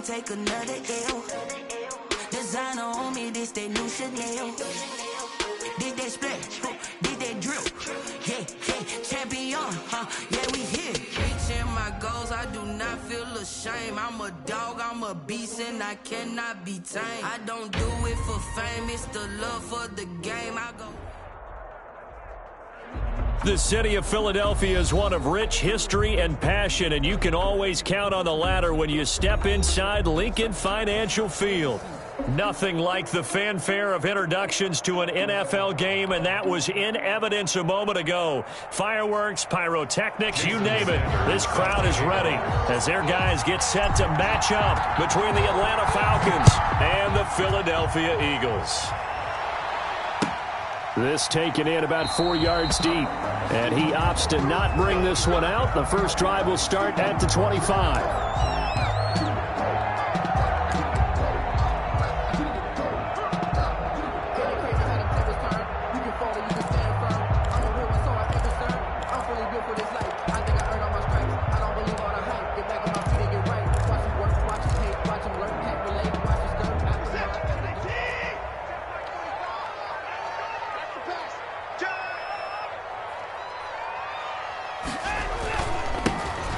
can't take another L. Designer on me, this they new Chanel. Did they split? Did they drill? Yeah, yeah, champion, yeah, we here. Reaching my goals, I do not feel ashamed. I'm a dog, I'm a beast, and I cannot be tamed. I don't do it for fame, it's the love for the game. I go. The city of Philadelphia is one of rich history and passion, and you can always count on the latter when you step inside Lincoln Financial Field. Nothing like the fanfare of introductions to an NFL game, and that was in evidence a moment ago. Fireworks, pyrotechnics, you name it. This crowd is ready as their guys get set to match up between the Atlanta Falcons and the Philadelphia Eagles. This taken in about 4 yards deep, and he opts to not bring this one out. The first drive will start at the 25.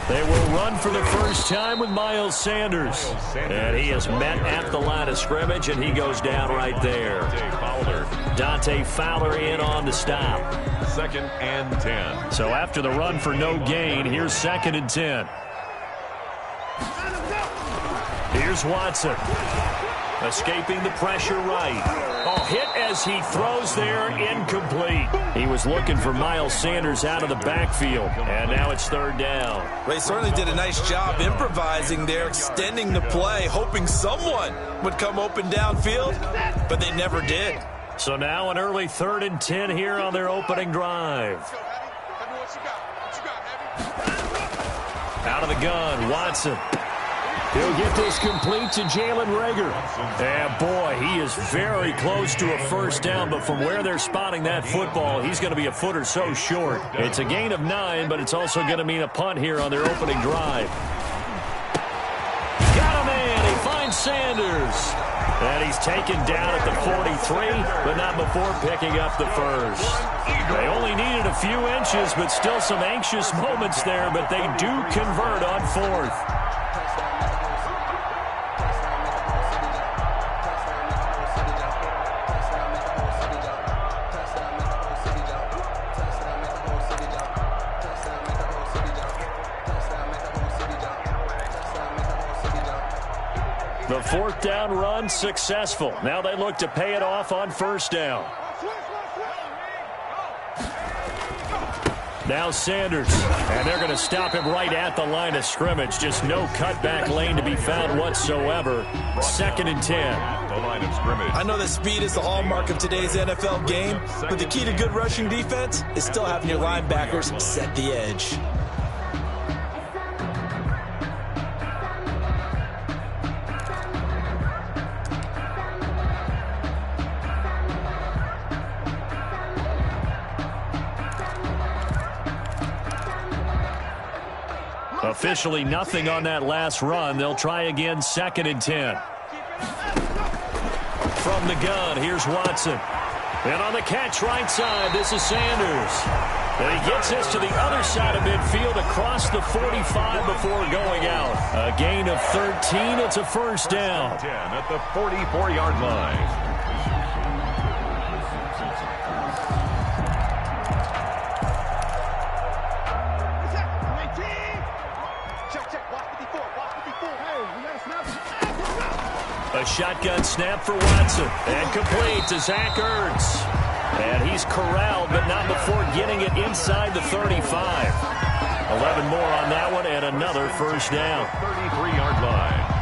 They will run for the first time with Miles Sanders. And he is met at the line of scrimmage, and he goes down right there. Dante Fowler in on the stop. 2nd and 10. So after the run for no gain, here's 2nd and 10. Here's Watson. Escaping the pressure right. Oh, hit as he throws there, incomplete. He was looking for Miles Sanders out of the backfield, and now it's 3rd down. They certainly did a nice job improvising there, extending the play, hoping someone would come open downfield, but they never did. So now an early 3rd and 10 here on their opening drive. Out of the gun, Watson. He'll get this complete to Jalen Reagor. And boy, he is very close to a first down, but from where they're spotting that football, he's going to be a foot or so short. It's a gain of 9, but it's also going to mean a punt here on their opening drive. Got a man. He finds Sanders. And he's taken down at the 43, but not before picking up the first. They only needed a few inches, but still some anxious moments there, but they do convert on 4th. The 4th down run successful. Now they look to pay it off on 1st down. Now Sanders, and they're going to stop him right at the line of scrimmage. Just no cutback lane to be found whatsoever. 2nd and 10. The line of scrimmage. I know that speed is the hallmark of today's NFL game, but the key to good rushing defense is still having your linebackers set the edge. Officially nothing on that last run. They'll try again, 2nd and 10. From the gun, here's Watson. And on the catch right side, this is Sanders. And he gets this to the other side of midfield across the 45 before going out. A gain of 13. It's a first down. 10 at the 44-yard line. A shotgun snap for Watson. And complete to Zach Ertz. And he's corralled, but not before getting it inside the 35. 11 more on that one, and another first down. 33-yard line.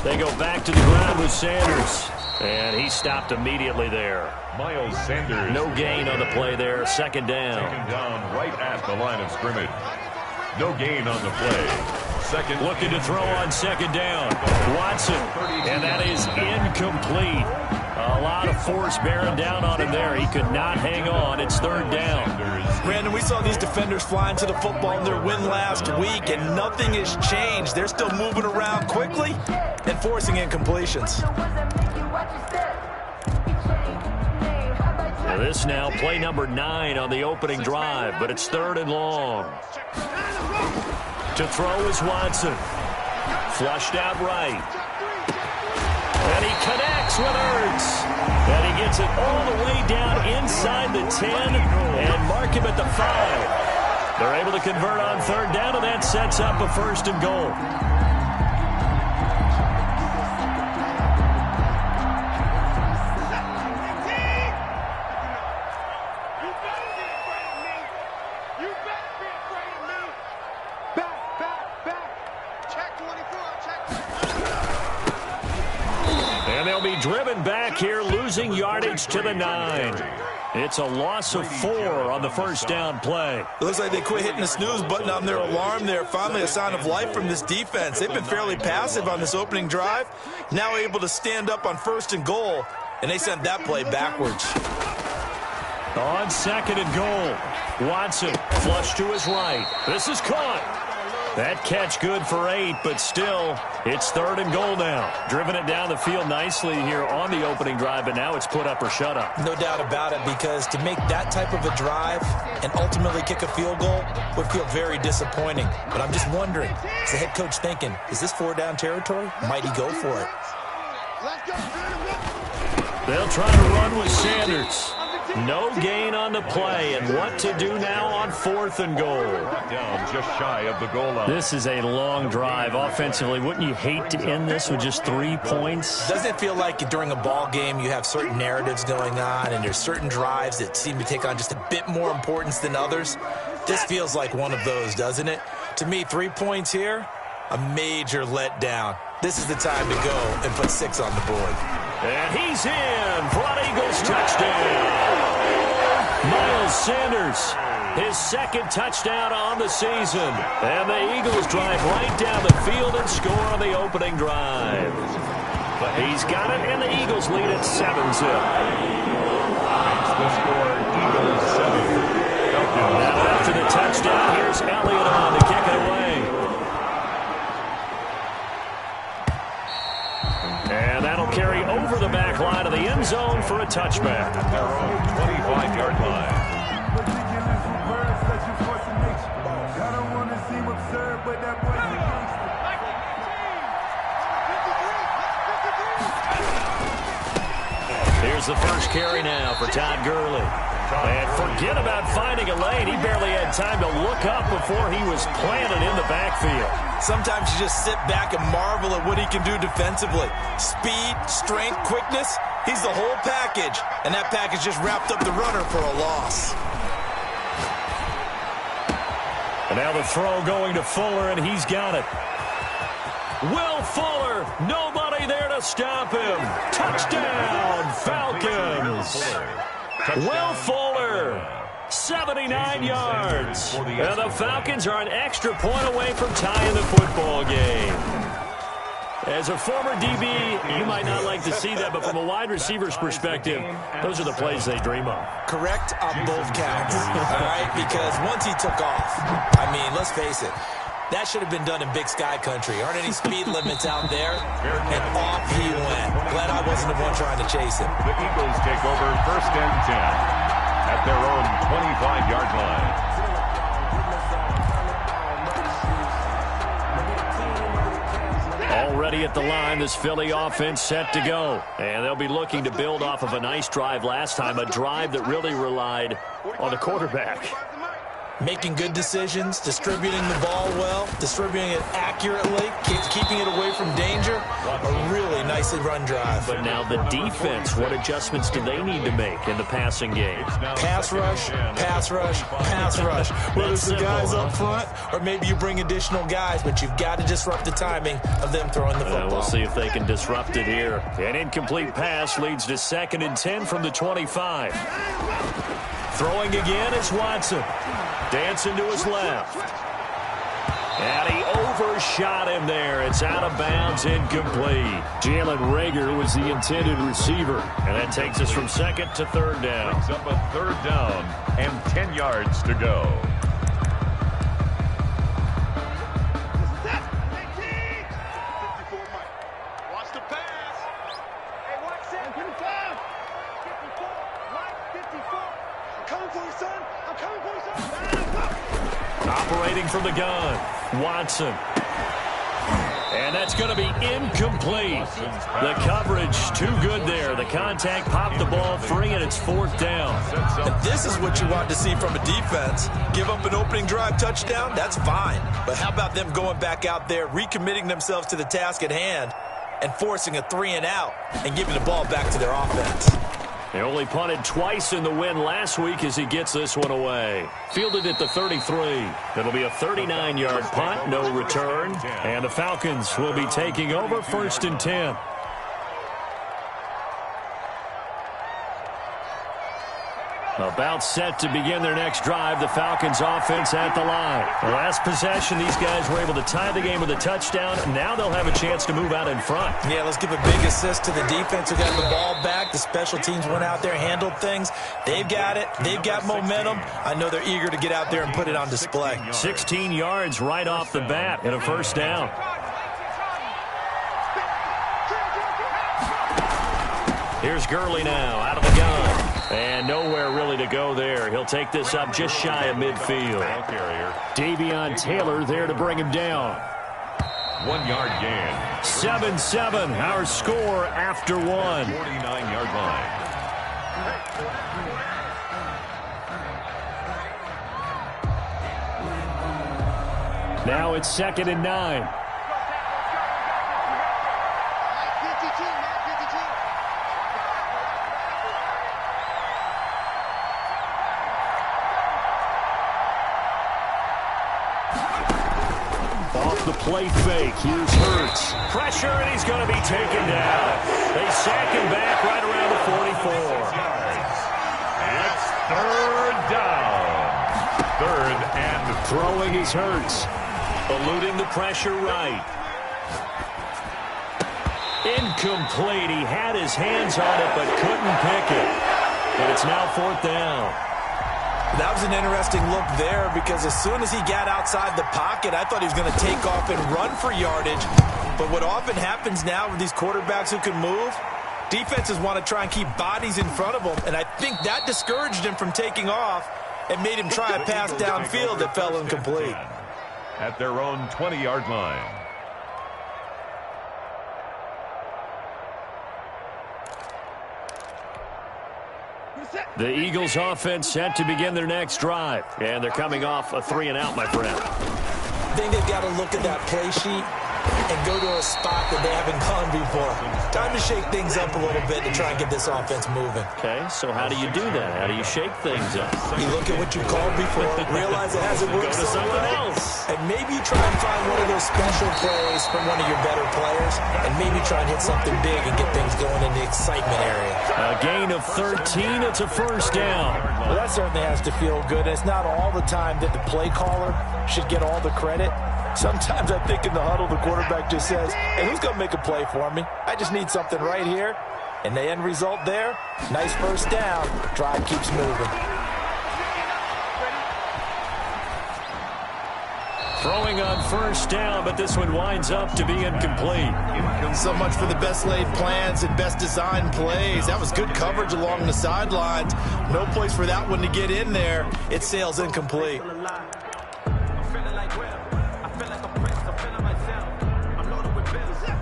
They go back to the ground with Sanders. And he stopped immediately there. Miles Sanders. No gain on the play there. 2nd down. Taken down right at the line of scrimmage. No gain on the play. seconds. Looking to throw on second down. Watson, and that is incomplete. A lot of force bearing down on him there. He could not hang on. It's third down. Brandon, we saw these defenders flying to the football in their win last week, and nothing has changed. They're still moving around quickly and forcing incompletions. This now play number 9 on the opening drive, but it's third and long. To throw is Watson. Flushed out right. And he connects with Ertz. And he gets it all the way down inside the 10 and mark him at the 5. They're able to convert on third down, and that sets up a first and goal. Driven back here, losing yardage to the 9. It's a loss of 4 on the first down play. It looks like they quit hitting the snooze button on their alarm there. Finally a sign of life from this defense. They've been fairly passive on this opening drive. Now able to stand up on first and goal, and they sent that play backwards. On second and goal, Watson flush to his right. This is caught. That catch good for 8, but still, it's third and goal now. Driven it down the field nicely here on the opening drive, but now it's put up or shut up. No doubt about it, because to make that type of a drive and ultimately kick a field goal would feel very disappointing. But I'm just wondering, is the head coach thinking, is this 4-down territory? Might he go for it? They'll try to run with Sanders. No gain on the play, and what to do now on fourth and goal. Down just shy of the goal line. This is a long drive offensively. Wouldn't you hate to end this with just 3 points? Doesn't it feel like during a ball game you have certain narratives going on and there's certain drives that seem to take on just a bit more importance than others? This feels like one of those, doesn't it? To me, 3 points here, a major letdown. This is the time to go and put 6 on the board. And he's in for an Eagles touchdown. Miles Sanders, his second touchdown on the season. And the Eagles drive right down the field and score on the opening drive. He's got it, and the Eagles lead at 7-zip. The score, Eagles 7. Now after the touchdown, here's Elliott on to kick it away. And that'll carry over the back line of the end zone for a touchback. At their own 25-yard line. Here's the first carry now for Todd Gurley. And forget about finding a lane. He barely had time to look up before he was planted in the backfield. Sometimes you just sit back and marvel at what he can do defensively. Speed, strength, quickness, he's the whole package. And that package just wrapped up the runner for a loss. And now the throw going to Fuller, and he's got it. Will Fuller, nobody there to stop him. Touchdown, Falcons. Will Fuller, 79 yards. And the Falcons are an extra point away from tying the football game. As a former DB, you might not like to see that, but from a wide receiver's perspective, those are the plays they dream of. Correct on both counts, all right? Because once he took off, I mean, let's face it, that should have been done in Big Sky Country. Aren't any speed limits out there? And off he went. Glad I wasn't the one trying to chase him. The Eagles take over first and 10 at their own 25-yard line. Already at the line, this Philly offense set to go. And they'll be looking to build off of a nice drive last time, a drive that really relied on the quarterback. Making good decisions, distributing the ball well, distributing it accurately, keeping it away from danger. A really nicely run drive. But now the defense, what adjustments do they need to make in the passing game? Pass rush, pass rush, pass rush. Whether it's the guys up front or maybe you bring additional guys, but you've got to disrupt the timing of them throwing the football. We'll see if they can disrupt it here. An incomplete pass leads to 2nd and 10 from the 25. Throwing again is Watson. Dancing to his left. And he overshot him there. It's out of bounds, incomplete. Jalen Reagor was the intended receiver. And that takes us from second to third down. Brings up a third down and 10 yards to go. Watch the pass. Hey, watch that. 55. 54. I'm coming for you, son. I'm coming for you, son. Operating from the gun, Watson. And that's going to be incomplete. The coverage too good there. The contact popped the ball free, and it's fourth down. This is what you want to see from a defense. Give up an opening drive touchdown, that's fine. But how about them going back out there, recommitting themselves to the task at hand, and forcing a 3-and-out and giving the ball back to their offense? They only punted twice in the win last week as he gets this one away. Fielded at the 33. It'll be a 39-yard punt, no return. And the Falcons will be taking over first and 10. About set to begin their next drive, the Falcons offense at the line. The last possession, these guys were able to tie the game with a touchdown. Now they'll have a chance to move out in front. Yeah, let's give a big assist to the defense who got the ball back. The special teams went out there, handled things. They've got it. They've got momentum. I know they're eager to get out there and put it on display. 16 yards right off the bat and a first down. Here's Gurley now out of the gun. And nowhere really to go there. He'll take this up just shy of midfield. Davion Taylor there to bring him down. 1 yard gain. 7-7, our score after one. 49-yard line. Now it's 2nd and 9. The play fake. Here's Hurts. Pressure, and he's going to be taken down. They sack him back right around the 44. It's third down. Third and throwing is Hurts. Eluding the pressure right. Incomplete. He had his hands on it but couldn't pick it. And it's now fourth down. That was an interesting look there because as soon as he got outside the pocket, I thought he was going to take off and run for yardage. But what often happens now with these quarterbacks who can move, defenses want to try and keep bodies in front of them, and I think that discouraged him from taking off and made him try a pass downfield that fell incomplete. At their own 20-yard line. The Eagles offense set to begin their next drive. And they're coming off a 3-and-out, my friend. I think they've got to look at that play sheet and go to a spot that they haven't gone before. Time to shake things up a little bit to try and get this offense moving. Okay, so how do you do that? How do you shake things up? You look at what you called before, realize it hasn't worked so well, and maybe you try and find one of those special plays from one of your better players, and maybe try and hit something big and get things going in the excitement area. A gain of 13, it's a first down. Well, that certainly has to feel good. It's not all the time that the play caller should get all the credit. Sometimes I think in the huddle, the quarterback just says, hey, who's going to make a play for me? I just need something right here. And the end result there, nice first down. Drive keeps moving. Throwing on first down, but this one winds up to be incomplete. So much for the best laid plans and best designed plays. That was good coverage along the sidelines. No place for that one to get in there. It sails incomplete.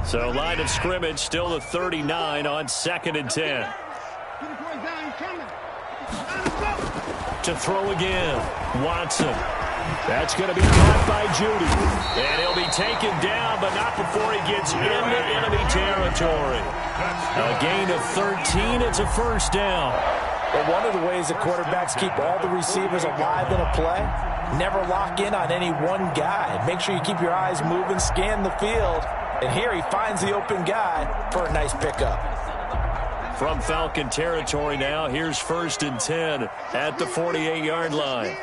So line of scrimmage still the 39 on 2nd and 10. To throw again, Watson. That's going to be caught by Judy. And he'll be taken down, but not before he gets into enemy territory. A gain of 13, it's a first down. But one of the ways that quarterbacks keep all the receivers alive in a play, never lock in on any one guy. Make sure you keep your eyes moving, scan the field. And here he finds the open guy for a nice pickup. From Falcon territory now, here's 1st and 10 at the 48-yard line.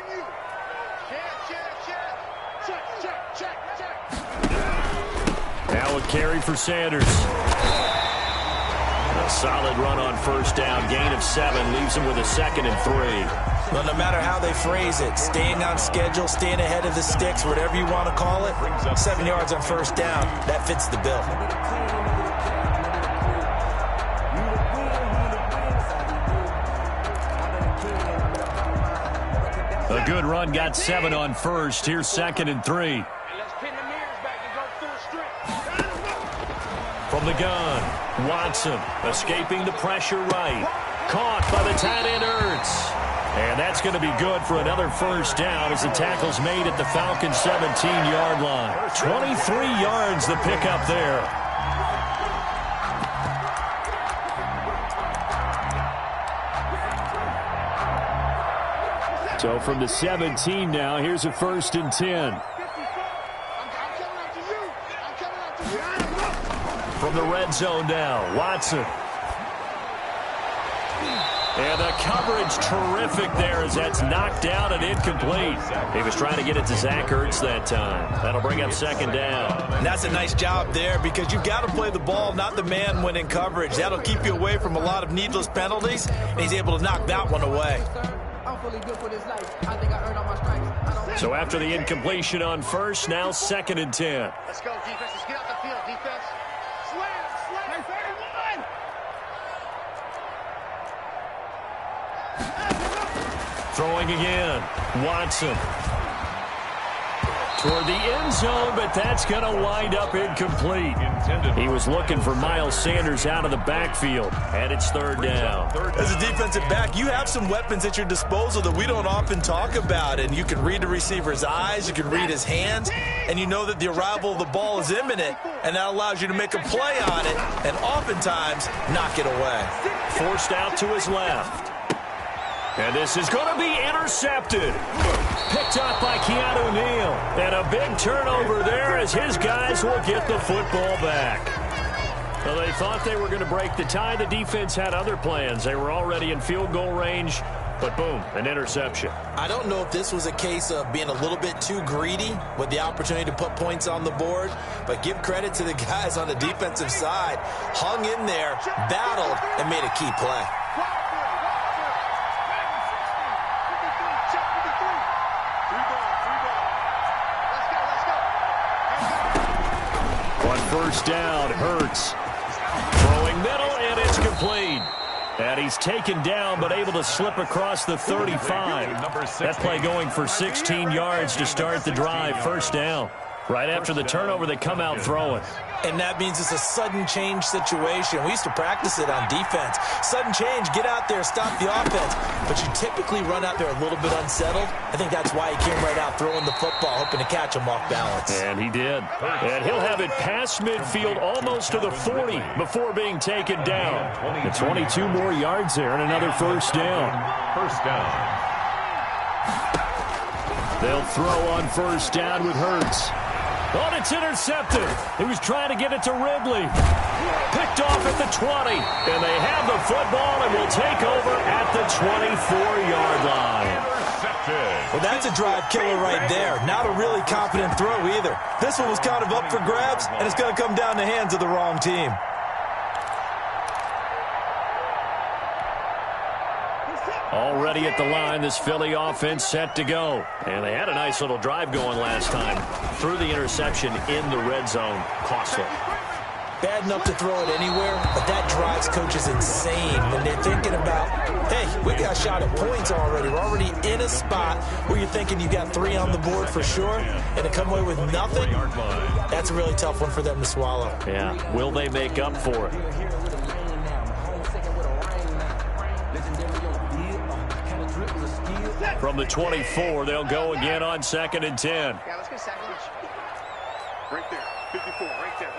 Now a carry for Sanders. A solid run on first down. Gain of 7 leaves him with a 2nd and 3. Well, no matter how they phrase it, staying on schedule, staying ahead of the sticks, whatever you want to call it, 7 yards on first down, that fits the bill. A good run got 7 on first. Here's 2nd and 3. From the gun, Watson escaping the pressure right. Caught by the tight end Ertz. And that's going to be good for another first down as the tackle's made at the Falcons' 17-yard line. 23 yards the pickup there. So from the 17 now, here's a 1st and 10. From the red zone now, Watson. And the coverage terrific there as that's knocked down and incomplete. He was trying to get it to Zach Ertz that time. That'll bring up 2nd down. And that's a nice job there because you've got to play the ball, not the man when in coverage. That'll keep you away from a lot of needless penalties, and he's able to knock that one away. So after the incompletion on first, now 2nd and 10. Let's go, defense. Let's get out the field, defense. Slam, slam, 31. Throwing again, Watson. Toward the end zone, but that's going to wind up incomplete. He was looking for Miles Sanders out of the backfield, and it's 3rd down. As a defensive back, you have some weapons at your disposal that we don't often talk about, and you can read the receiver's eyes, you can read his hands, and you know that the arrival of the ball is imminent, and that allows you to make a play on it, and oftentimes knock it away. Forced out to his left. And this is going to be intercepted. Picked up by Keanu Neal. And a big turnover there as his guys will get the football back. Well, they thought they were going to break the tie. The defense had other plans. They were already in field goal range. But boom, an interception. I don't know if this was a case of being a little bit too greedy with the opportunity to put points on the board, but give credit to the guys on the defensive side. Hung in there, battled, and made a key play. First down, Hurts. Throwing middle, and it's complete. And he's taken down, but able to slip across the 35. That play going for 16 yards to start the drive. First down. Right after the turnover, they come out throwing. And that means it's a sudden change situation. We used to practice it on defense. Sudden change, get out there, stop the offense. But you typically run out there a little bit unsettled. I think that's why he came right out throwing the football, hoping to catch him off balance. And he did. And he'll have it past midfield almost to the 40 before being taken down. And 22 more yards there and another first down. First down. They'll throw on first down with Hurts. Oh, it's intercepted. He was trying to get it to Ridley. Picked off at the 20. And they have the football and will take over at the 24-yard line. Well, that's a drive killer right there. Not a really confident throw either. This one was kind of up for grabs, and it's going to come down the hands of the wrong team. Already at the line, this Philly offense set to go. And they had a nice little drive going last time. Threw the interception in the red zone. Costly. Bad enough to throw it anywhere, but that drives coaches insane when they're thinking about, hey, we got shot at points already. We're already in a spot where you're thinking you got 3 on the board for sure, and to come away with nothing, that's a really tough one for them to swallow. Yeah, will they make up for it? From the 24, they'll go again on 2nd and 10. Yeah, let's get second. Right there, 54, right there,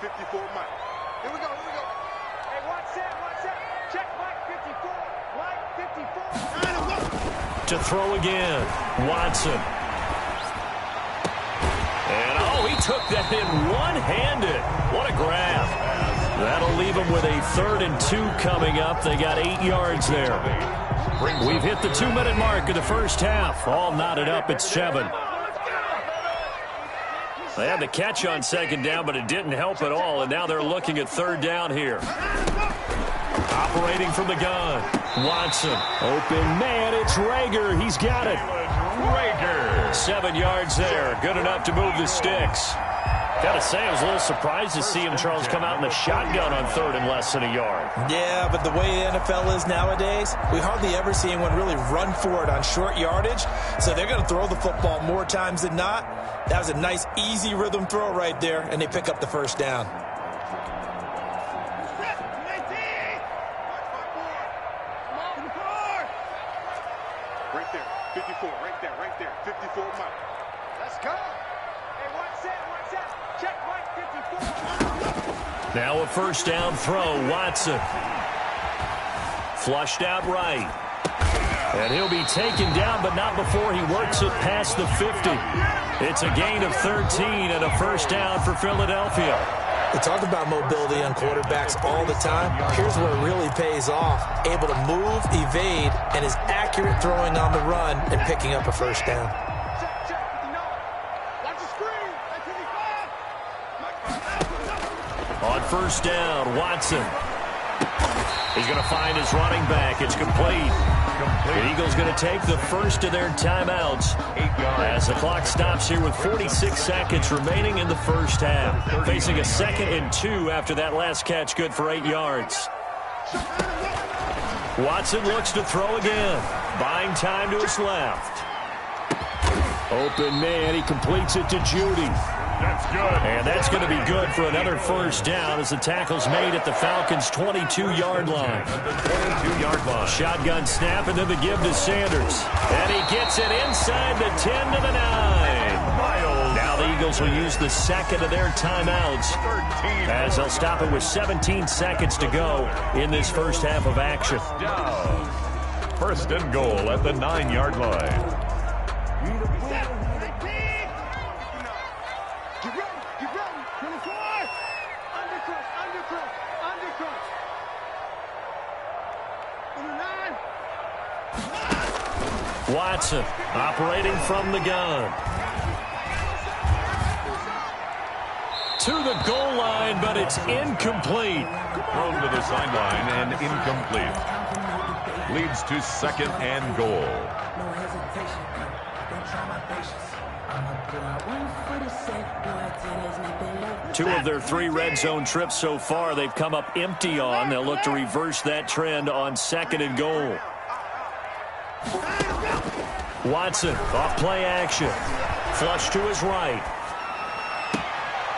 54, Mike. Here we go. Hey, watch that. Check Mike 54. To throw again, Watson. And, oh, he took that in one-handed. What a grab. That'll leave him with a 3rd and 2 coming up. They got 8 yards there. We've hit the 2-minute mark of the first half. All knotted up at 7. They had the catch on second down, but it didn't help at all, and now they're looking at third down here. Operating from the gun. Watson. Open man, it's Rager. He's got it. Rager. 7 yards there. Good enough to move the sticks. Got to say, I was a little surprised to see him, Charles, come out in the shotgun on third and less than a yard. Yeah, but the way the NFL is nowadays, we hardly ever see anyone really run for it on short yardage. So they're going to throw the football more times than not. That was a nice, easy rhythm throw right there, and they pick up the first down. Right there, 54, right there, 54 Mike. Let's go. Hey, one set. Check Mike, 54. Now a first down throw, Watson. Flushed out right. And he'll be taken down, but not before he works it past the 50. It's a gain of 13 and a first down for Philadelphia. We talk about mobility on quarterbacks all the time. Here's where it really pays off. Able to move, evade, and is accurate throwing on the run and picking up a first down. On first down, Watson. He's going to find his running back. It's complete. The Eagles going to take the first of their timeouts as the clock stops here with 46 seconds remaining in the first half. Facing a 2nd and 2 after that last catch, good for 8 yards. Watson looks to throw again. Buying time to his left. Open man, he completes it to Judy. That's good. And that's going to be good for another first down as the tackle's made at the Falcons' 22-yard line. 22-yard line. Shotgun snap and then the give to Sanders. And he gets it inside the 10 to the 9. Now the Eagles will use the second of their timeouts as they'll stop it with 17 seconds to go in this first half of action. First and goal at the 9-yard line. Watson operating from the gun. To the goal line, but it's incomplete. Thrown to the sideline and incomplete. Leads to 2nd and goal. Two of their 3 red zone trips so far, they've come up empty on. They'll look to reverse that trend on 2nd and goal. Watson off play action. Flush to his right.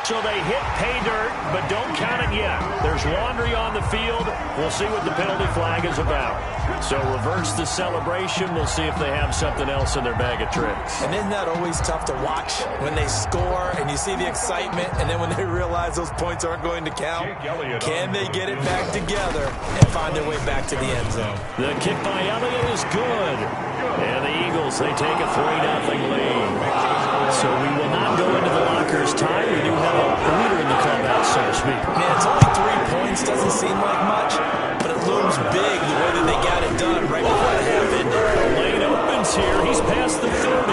So they hit pay dirt, but don't count it yet. There's laundry on the field. We'll see what the penalty flag is about. So reverse the celebration. We'll see if they have something else in their bag of tricks. And isn't that always tough to watch when they score and you see the excitement, and then when they realize those points aren't going to count? Can they get it back together and find their way back to the end zone? The kick by Elliott is good. And the Eagles, they take a 3-0 lead. So we will not go into the lockers time. We do have a leader in the clubhouse, so to speak. Man, it's only 3 points. Doesn't seem like much, but it looms big the way that they got it done right before the half ended. The lane opens here. He's past the 30.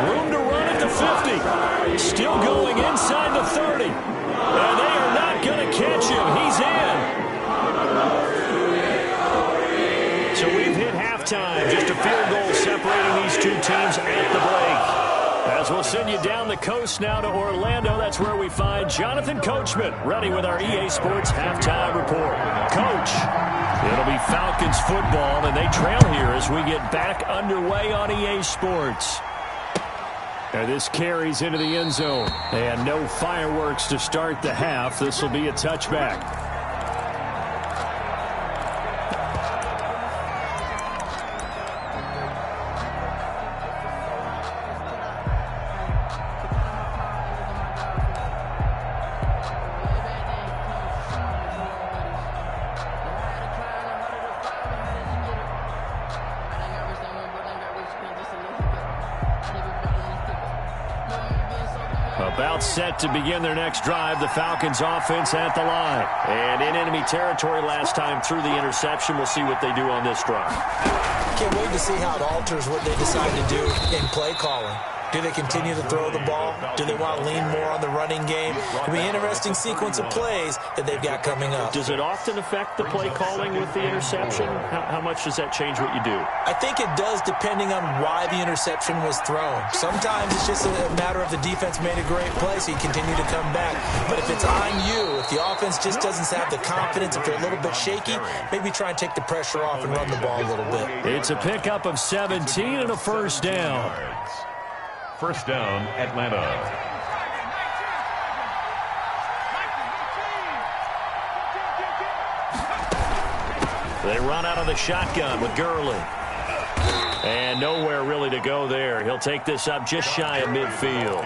Room to run at the 50. Still going inside the 30. And they are not going to catch him. He's in. So we've hit halftime. Just a field goal separating these two teams at the break. As we'll send you down the coast now to Orlando, that's where we find Jonathan Coachman ready with our EA Sports Halftime Report. Coach, it'll be Falcons football, and they trail here as we get back underway on EA Sports. And this carries into the end zone. And no fireworks to start the half. This will be a touchback. About set to begin their next drive, the Falcons offense at the line. And in enemy territory last time through the interception. We'll see what they do on this drive. Can't wait to see how it alters what they decide to do in play calling. Do they continue to throw the ball? Do they want to lean more on the running game? It'll be an interesting sequence of plays that they've got coming up. Does it often affect the play calling with the interception? How much does that change what you do? I think it does, depending on why the interception was thrown. Sometimes it's just a matter of the defense made a great play, so you continue to come back. But if it's on you, if the offense just doesn't have the confidence, if they're a little bit shaky, maybe try and take the pressure off and run the ball a little bit. It's a pickup of 17 and a first down. First down, Atlanta. They run out of the shotgun with Gurley. And nowhere really to go there. He'll take this up just shy of midfield.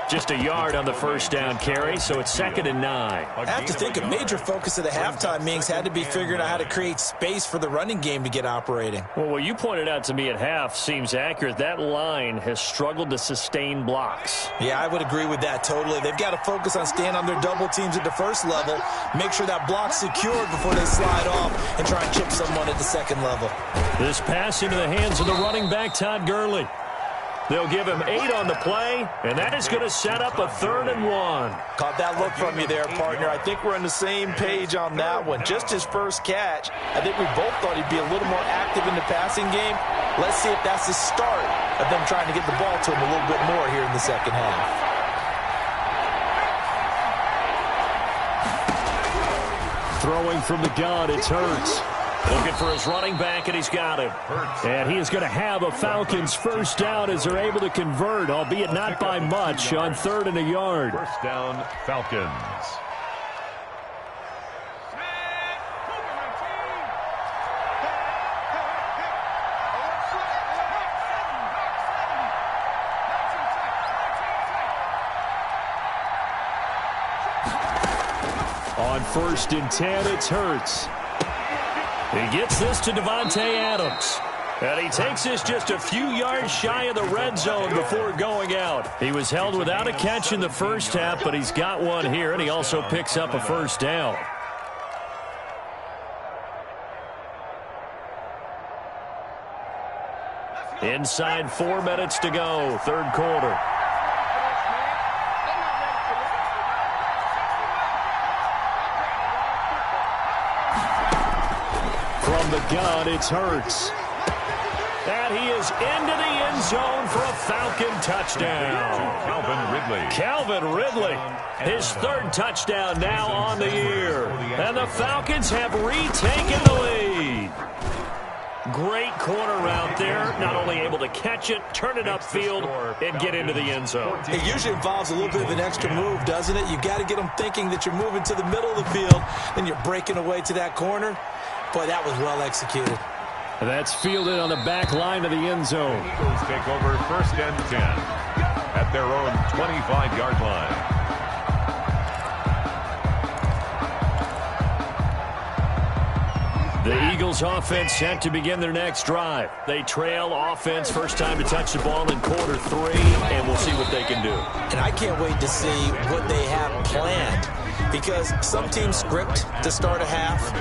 Just a yard on the first down carry, so it's 2nd and 9. I have to think a major focus of the halftime meetings had to be figuring out how to create space for the running game to get operating. Well, what you pointed out to me at half seems accurate. That line has struggled to sustain blocks. Yeah, I would agree with that totally. They've got to focus on staying on their double teams at the first level, make sure that block's secured before they slide off and try and chip someone at the second level. This pass into the hands of the running back, Todd Gurley. They'll give him 8 on the play, and that is going to set up a 3rd and 1. Caught that look from you there, partner. I think we're on the same page on that one. Just his first catch. I think we both thought he'd be a little more active in the passing game. Let's see if that's the start of them trying to get the ball to him a little bit more here in the second half. Throwing from the gun, it's Hurts. Looking for his running back, and he's got him. And he is going to have a Falcons first down as they're able to convert, albeit not by much, on 3rd and a yard. First down, Falcons. On 1st and 10, it's Hurts. He gets this to Davante Adams. And he takes this just a few yards shy of the red zone before going out. He was held without a catch in the first half, but he's got one here, and he also picks up a first down. Inside 4 minutes to go, 3rd quarter. From the gun, it's Hurts. And he is into the end zone for a Falcon touchdown. Calvin Ridley, his 3rd touchdown now on the year. And the Falcons have retaken the lead. Great corner route there. Not only able to catch it, turn it upfield, and get into the end zone. It usually involves a little bit of an extra move, doesn't it? You've got to get them thinking that you're moving to the middle of the field, then you're breaking away to that corner. Boy, that was well executed. That's fielded on the back line of the end zone. Eagles take over 1st and 10 at their own 25-yard line. The Eagles offense set to begin their next drive. They trail offense, first time to touch the ball in quarter 3, and we'll see what they can do. And I can't wait to see what they have planned, because some teams script to start a half.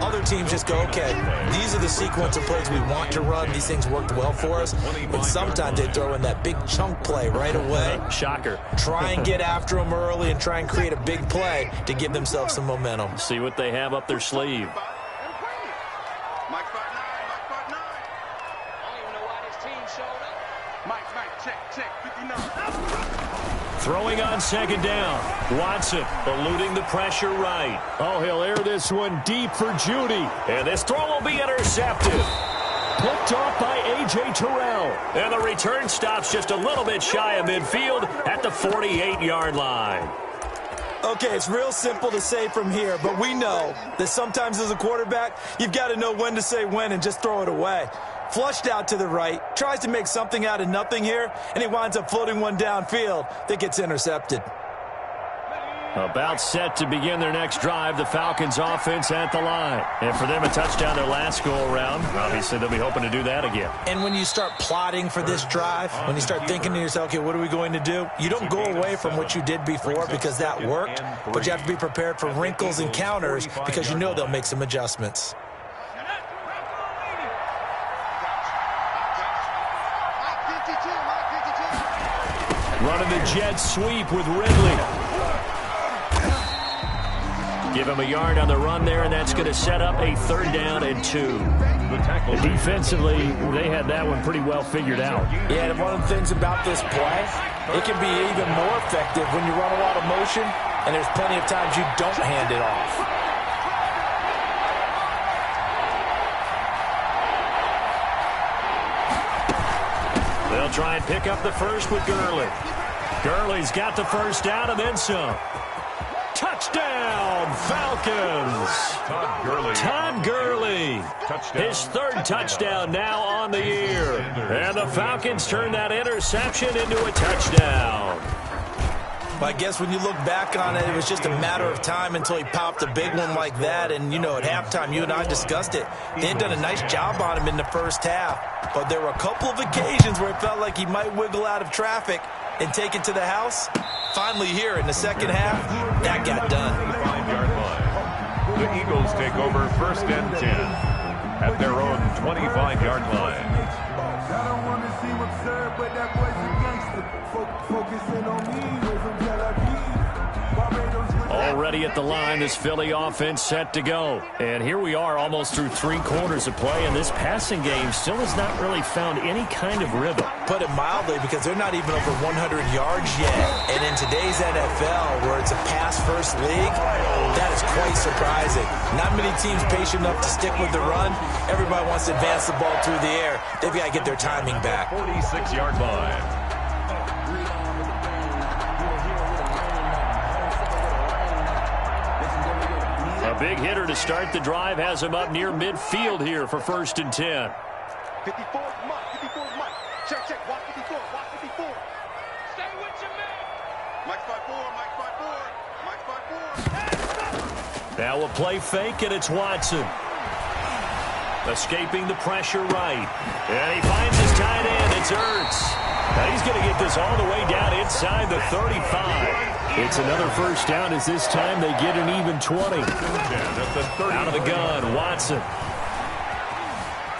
Other teams just go, okay, these are the sequence of plays we want to run. These things worked well for us. But sometimes they throw in that big chunk play right away. Shocker. Try and get after them early and try and create a big play to give themselves some momentum. See what they have up their sleeve. Throwing on 2nd down. Watson eluding the pressure right. Oh, he'll air this one deep for Judy. And this throw will be intercepted. Picked off by A.J. Terrell. And the return stops just a little bit shy of midfield at the 48-yard line. Okay, it's real simple to say from here, but we know that sometimes as a quarterback, you've got to know when to say when and just throw it away. Flushed out to the right, tries to make something out of nothing here, and he winds up floating one downfield that gets intercepted. About set to begin their next drive, the Falcons offense at the line. And for them, a touchdown their last go-around. Obviously, they'll be hoping to do that again. And when you start plotting for this drive, when you start thinking to yourself, okay, what are we going to do? You don't go away from what you did before because that worked, but you have to be prepared for wrinkles and counters because you know they'll make some adjustments. Running the jet sweep with Ridley. Give him a yard on the run there, and that's going to set up a 3rd down and 2. Defensively, they had that one pretty well figured out. Yeah, and one of the things about this play, it can be even more effective when you run a lot of motion, and there's plenty of times you don't hand it off. They'll try and pick up the first with Gurley. Gurley's got the first down and then some. Touchdown, Falcons. Todd Gurley. His 3rd touchdown now on the year. And the Falcons turn that interception into a touchdown. Well, I guess when you look back on it, it was just a matter of time until he popped a big one like that. And, you know, at halftime, you and I discussed it. They had done a nice job on him in the first half. But there were a couple of occasions where it felt like he might wiggle out of traffic and take it to the house. Finally here in the second half, that got done. 5-yard line. The Eagles take over 1st and 10 at their own 25-yard line. I don't want to seem absurd, but that boy's a gangster. Focusing on me, from Tel Aviv. Barbados with Already at the line, this Philly offense set to go. And here we are almost through 3 quarters of play, and this passing game still has not really found any kind of rhythm. Put it mildly, because they're not even over 100 yards yet. And in today's NFL, where it's a pass-first league, that is quite surprising. Not many teams patient enough to stick with the run. Everybody wants to advance the ball through the air. They've got to get their timing back. 46-yard line. A big hitter to start the drive has him up near midfield here for 1st and 10. 54 Mike. 54 Mike. Check, check. Watch 54. Watch 54. Stay with your man. Mike's 5-4. Mike's 5-4. Mike's 5-4. Now a play fake, and it's Watson. Escaping the pressure right. And he finds his tight end. It's Ertz. Now he's going to get this all the way down inside the 35. It's another 1st down as this time they get an even 20. Out of the gun, Watson.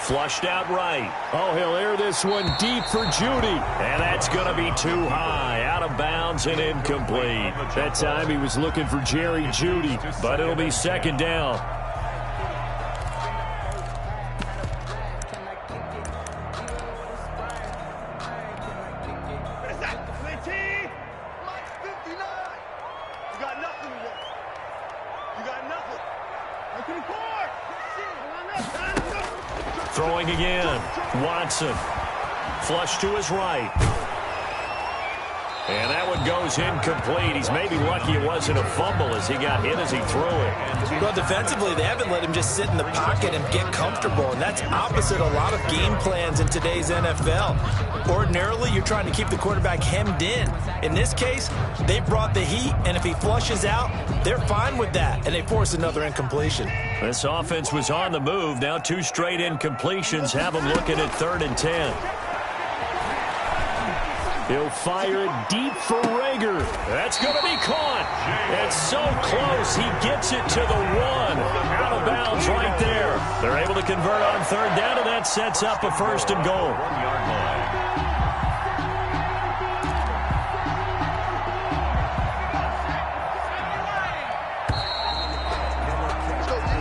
Flushed out right. Oh, he'll air this one deep for Judy. And that's going to be too high. Out of bounds and incomplete. That time he was looking for Jerry Judy, but it'll be 2nd down. Throwing again. Watson. Flush to his right. And that one goes incomplete. He's maybe lucky it wasn't a fumble as he got hit as he threw it. Well, defensively, they haven't let him just sit in the pocket and get comfortable, and that's opposite a lot of game plans in today's NFL. Ordinarily, you're trying to keep the quarterback hemmed in. In this case, they brought the heat, and if he flushes out, they're fine with that, and they force another incompletion. This offense was on the move. Now 2 straight incompletions have them looking at 3rd and 10. He'll fire it deep for Rager. That's going to be caught. It's so close. He gets it to the 1. Out of bounds right there. They're able to convert on 3rd down, and that sets up a 1st and goal. 1-yard line.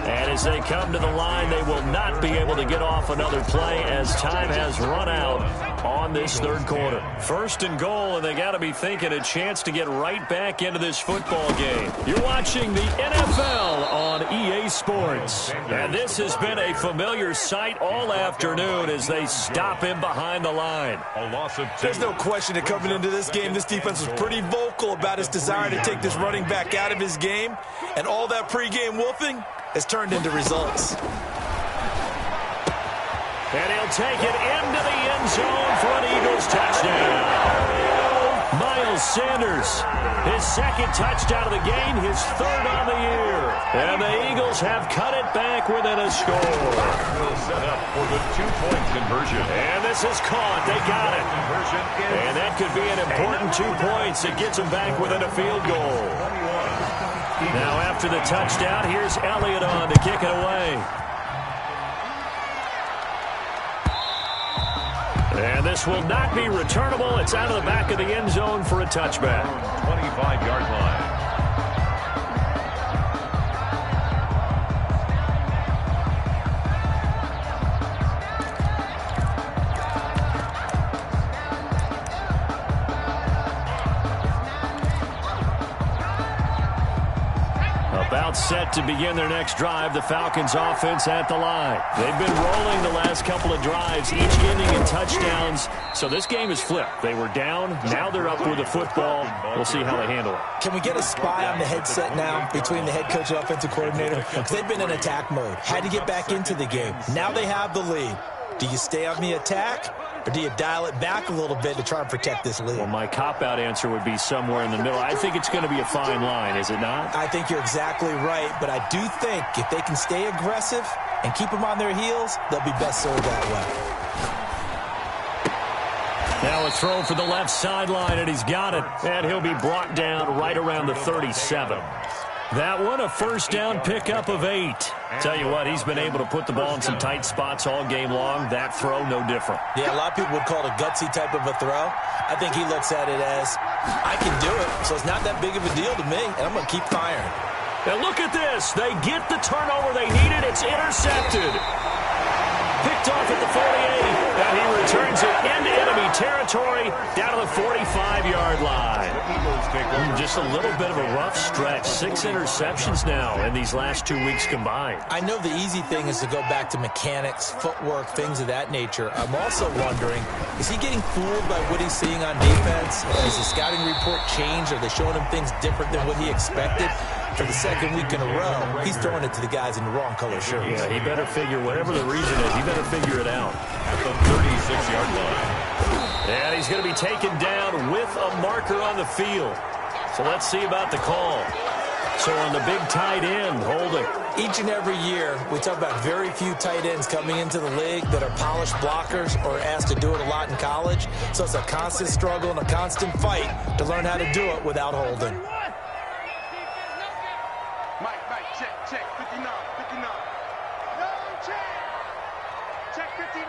And as they come to the line, they will not be able to get off another play as time has run out on this 3rd quarter. 1st and goal, and they got to be thinking a chance to get right back into this football game. You're watching the NFL on EA Sports. And this has been a familiar sight all afternoon as they stop him behind the line. A loss of 2. There's no question that coming into this game, this defense was pretty vocal about his desire to take this running back out of his game. And all that pregame wolfing has turned into results. And he'll take it into the end zone for an Eagles touchdown. Miles Sanders, his 2nd touchdown of the game, his 3rd on the year. And the Eagles have cut it back within a score. Will set up for the 2-point conversion. And this is caught. They got it. And that could be an important 2 points that gets them back within a field goal. Now after the touchdown, here's Elliott on to kick it away. And this will not be returnable. It's out of the back of the end zone for a touchback. 25-yard line. About set to begin their next drive, the Falcons offense at the line. They've been rolling the last couple of drives, each ending in touchdowns. So this game is flipped. They were down. Now they're up with the football. We'll see how they handle it. Can we get a spy on the headset now between the head coach and offensive coordinator? Because they've been in attack mode. Had to get back into the game. Now they have the lead. Do you stay on the attack? Or do you dial it back a little bit to try and protect this lead? Well, my cop-out answer would be somewhere in the middle. I think it's going to be a fine line, is it not? I think you're exactly right, but I do think if they can stay aggressive and keep them on their heels, they'll be best served that way. Now a throw for the left sideline, and he's got it. And he'll be brought down right around the 37. That one, a first down pickup of 8. Tell you what, he's been able to put the ball in some tight spots all game long. That throw, no different. Yeah, a lot of people would call it a gutsy type of a throw. I think he looks at it as, I can do it, so it's not that big of a deal to me, and I'm going to keep firing. And look at this. They get the turnover they needed. It's intercepted. Picked off at the 48. Now he returns it into enemy territory down to the 45-yard line. Just a little bit of a rough stretch. 6 interceptions now in these last 2 weeks combined. I know the easy thing is to go back to mechanics, footwork, things of that nature. I'm also wondering, is he getting fooled by what he's seeing on defense? Has the scouting report changed? Are they showing him things different than what he expected? For the second week in a row, he's throwing it to the guys in the wrong color shirts. Yeah, he better figure, whatever the reason is, he better figure it out. At the 36-yard line. And he's going to be taken down with a marker on the field. So let's see about the call. So on the big tight end, holding. Each and every year, we talk about very few tight ends coming into the league that are polished blockers or asked to do it a lot in college. So it's a constant struggle and a constant fight to learn how to do it without holding. Check 59. No, check 59.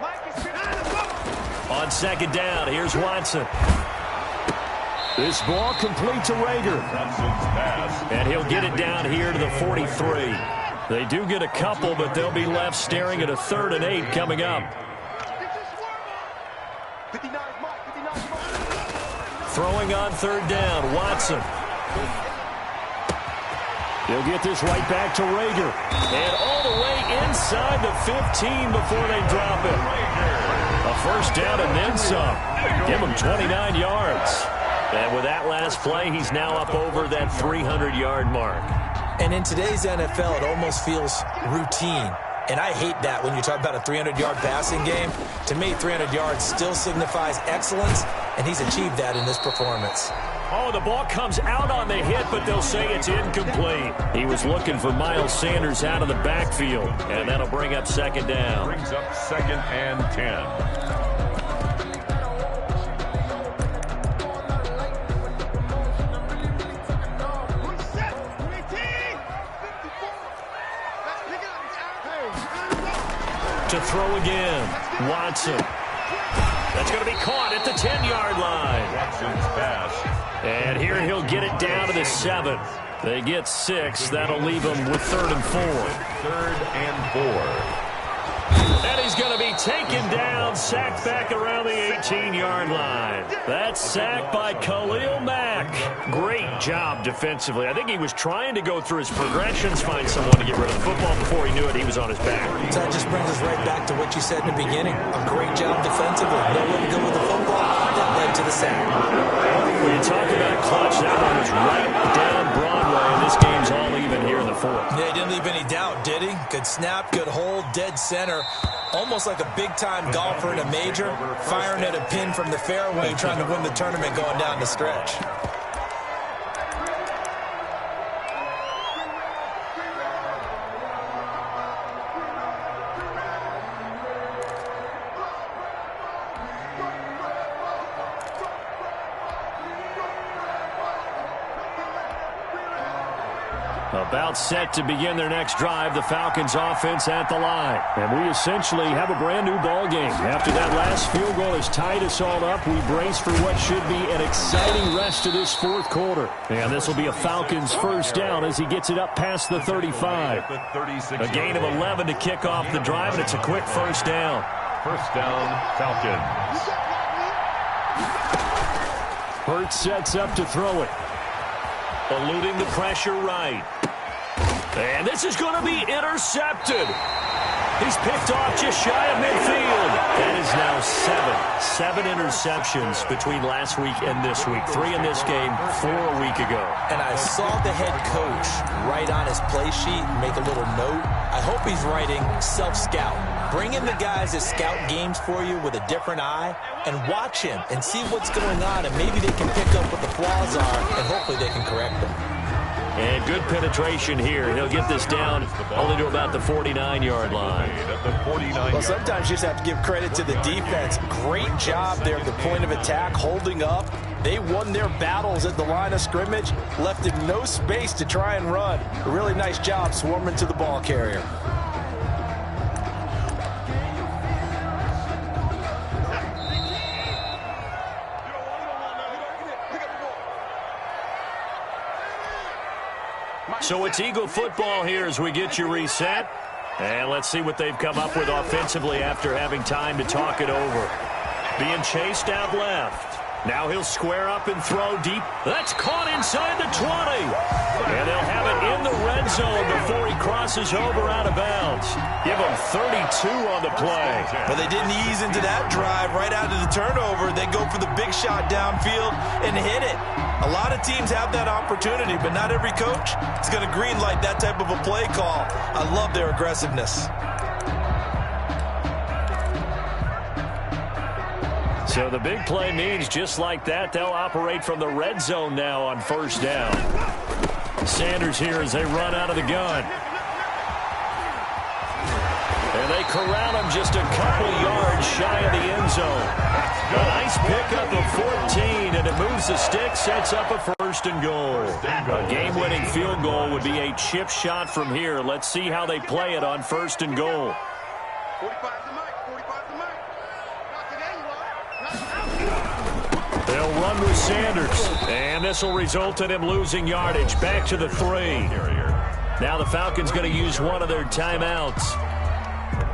Mike is 59. On second down, here's Watson. This ball complete to Rager. And he'll get it down here to the 43. They do get a couple, but they'll be left staring at a 3rd and 8 coming up. 59 Mike. Throwing on 3rd down, Watson. They'll get this right back to Rager. And all the way inside the 15 before they drop it. A first down and then some. Give him 29 yards. And with that last play, he's now up over that 300-yard mark. And in today's NFL, it almost feels routine. And I hate that when you talk about a 300-yard passing game. To me, 300 yards still signifies excellence, and he's achieved that in this performance. Oh, the ball comes out on the hit, but they'll say it's incomplete. He was looking for Miles Sanders out of the backfield, and that'll bring up 2nd down. Brings up 2nd and 10. To throw again, Watson. That's going to be caught at the 10-yard line. Watson's pass. And here he'll get it down to the 7. They get 6. That'll leave them with 3rd and 4. 3rd and 4. And he's going to be taken down, sacked back around the 18-yard line. That's sacked by Khalil Mack. Great job defensively. I think he was trying to go through his progressions, find someone to get rid of the football. Before he knew it, he was on his back. So that just brings us right back to what you said in the beginning. A great job defensively. Nowhere to go with the football. That led to the sack. When you talk about clutch, that one was right down Broadway, and this game's all even here in the 4th. Yeah, he didn't leave any doubt, did he? Good snap, good hold, dead center. Almost like a big-time golfer in a major, firing at a pin from the fairway, trying to win the tournament going down the stretch. About set to begin their next drive, the Falcons offense at the line. And we essentially have a brand new ball game. After that last field goal has tied us all up, we brace for what should be an exciting rest of this fourth quarter. And this will be a Falcons first down as he gets it up past the 35. A gain of 11 to kick off the drive, and it's a quick first down. First down, Falcons. Hurts sets up to throw it. Eluding the pressure right. And this is going to be intercepted. He's picked off just shy of midfield. That is now seven interceptions between last week and this week. 3 in this game, 4 a week ago. And I saw the head coach write on his play sheet, make a little note. I hope he's writing self-scout. Bring in the guys that scout games for you with a different eye and watch him and see what's going on, and maybe they can pick up what the flaws are, and hopefully they can correct them. And good penetration here. He'll get this down only to about the 49-yard line. Well, sometimes you just have to give credit to the defense. Great job there at the point of attack, holding up. They won their battles at the line of scrimmage, left him no space to try and run. A really nice job swarming to the ball carrier. So it's Eagle football here as we get you reset. And let's see what they've come up with offensively after having time to talk it over. Being chased out left. Now he'll square up and throw deep. That's caught inside the 20. And they'll have it in the red zone before he crosses over out of bounds. Give him 32 on the play. But they didn't ease into that drive right out of the turnover. They go for the big shot downfield and hit it. A lot of teams have that opportunity, but not every coach is going to greenlight that type of a play call. I love their aggressiveness. So the big play means just like that, they'll operate from the red zone now on first down. Sanders here as they run out of the gun. And they corral him just a couple yards shy of the end zone. A nice pickup of 14, and it moves the stick, sets up a first and goal. A game-winning field goal would be a chip shot from here. Let's see how they play it on first and goal. 45 to Mike, 45 to Mike. They'll run with Sanders, and this will result in him losing yardage. Back to the 3. Now the Falcons going to use one of their timeouts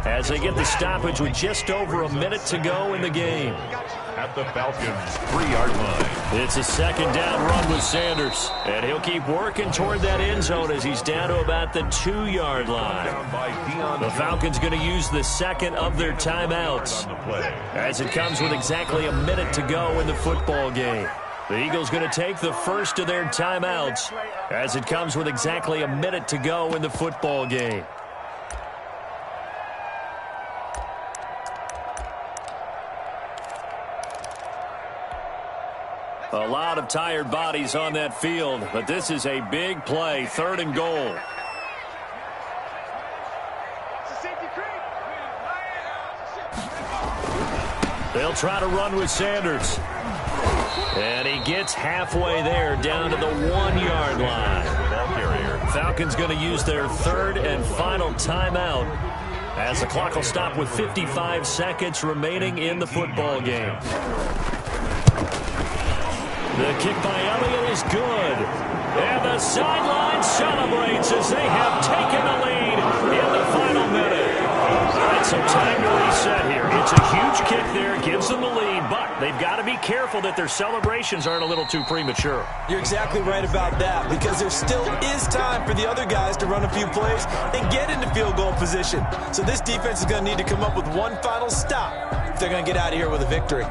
as they get the stoppage with just over a minute to go in the game. At the Falcons' 3-yard line. It's a second down run with Sanders, and he'll keep working toward that end zone as he's down to about the 2-yard line. The Falcons going to use the second of their timeouts as it comes with exactly a minute to go in the football game. The Eagles going to take the first of their timeouts as it comes with exactly a minute to go in the football game. A lot of tired bodies on that field, but this is a big play, 3rd and goal. They'll try to run with Sanders. And he gets halfway there, down to the 1-yard line. Falcons going to use their 3rd and final timeout as the clock will stop with 55 seconds remaining in the football game. The kick by Elliott is good. And the sideline celebrates as they have taken the lead in the final minute. That's some time to reset here. It's a huge kick there. Gives them the lead, but they've got to be careful that their celebrations aren't a little too premature. You're exactly right about that, because there still is time for the other guys to run a few plays and get into field goal position. So this defense is going to need to come up with one final stop if they're going to get out of here with a victory.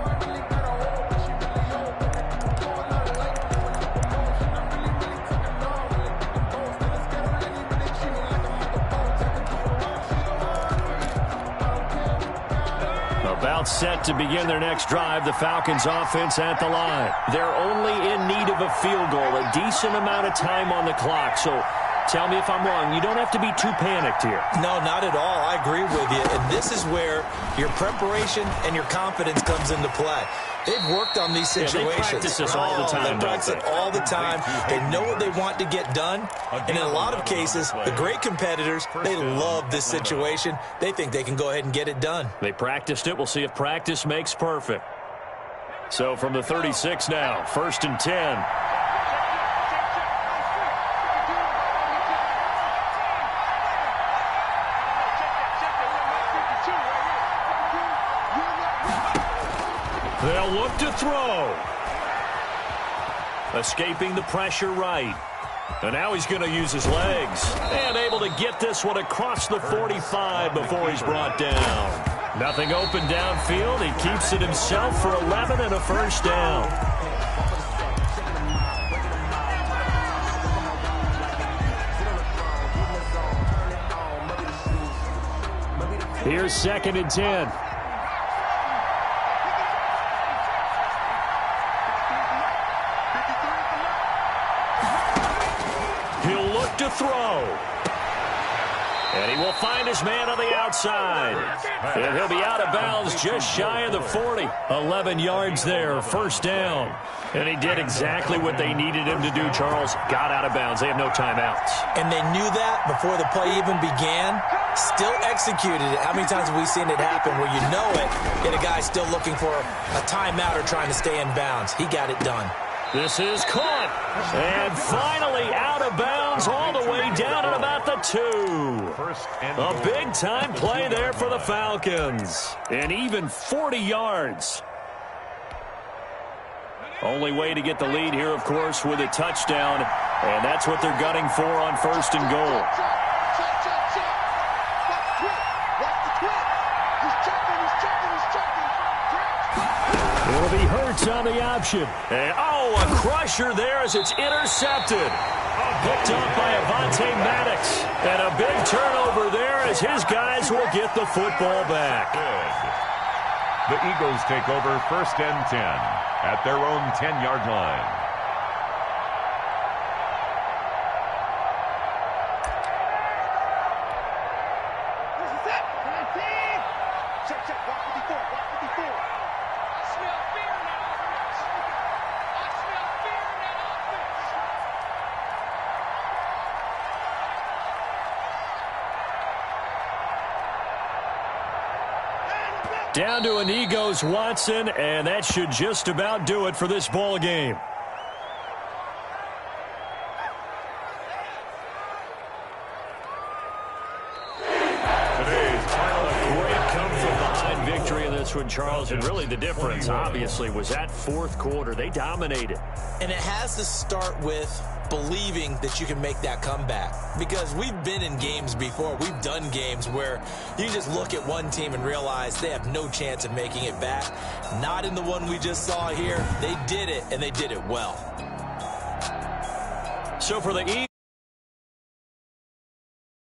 About set to begin their next drive, the Falcons offense at the line. They're only in need of a field goal, a decent amount of time on the clock. So tell me if I'm wrong. You don't have to be too panicked here. No, not at all. I agree with you. And this is where your preparation and your confidence comes into play. They've worked on these situations. They practice this all the time. They practice it all the time. They know what they want to get done. And in a lot of cases, the great competitors, they love this situation. They think they can go ahead and get it done. They practiced it. We'll see if practice makes perfect. So from the 36 now, 1st and 10. They'll look to throw. Escaping the pressure right. And now he's going to use his legs. And able to get this one across the 45 before he's brought down. Nothing open downfield. He keeps it himself for 11 and a first down. Here's 2nd and 10. To throw. And he will find his man on the outside. And he'll be out of bounds just shy of the 40. 11 yards there, first down. And he did exactly what they needed him to do, Charles. Got out of bounds. They have no timeouts. And they knew that before the play even began. Still executed it. How many times have we seen it happen where you know it, and a guy's still looking for a timeout or trying to stay in bounds? He got it done. This is caught. And finally out of bounds all the way down at about the 2. A big-time play there for the Falcons. And even 40 yards. Only way to get the lead here, of course, with a touchdown. And that's what they're gunning for on 1st and goal. It'll be Hurts on the option. And, a crusher there as it's intercepted. Picked up by Avonte Maddox. And a big turnover there as his guys will get the football back. The Eagles take over 1st and 10 at their own 10-yard line. Down to an he goes Watson, and that should just about do it for this ball game. One, Charles, and really the difference, obviously, was that 4th quarter. They dominated. And it has to start with believing that you can make that comeback. Because we've been in games before. We've done games where you just look at one team and realize they have no chance of making it back. Not in the one we just saw here. They did it, and they did it well. So for the Eagles.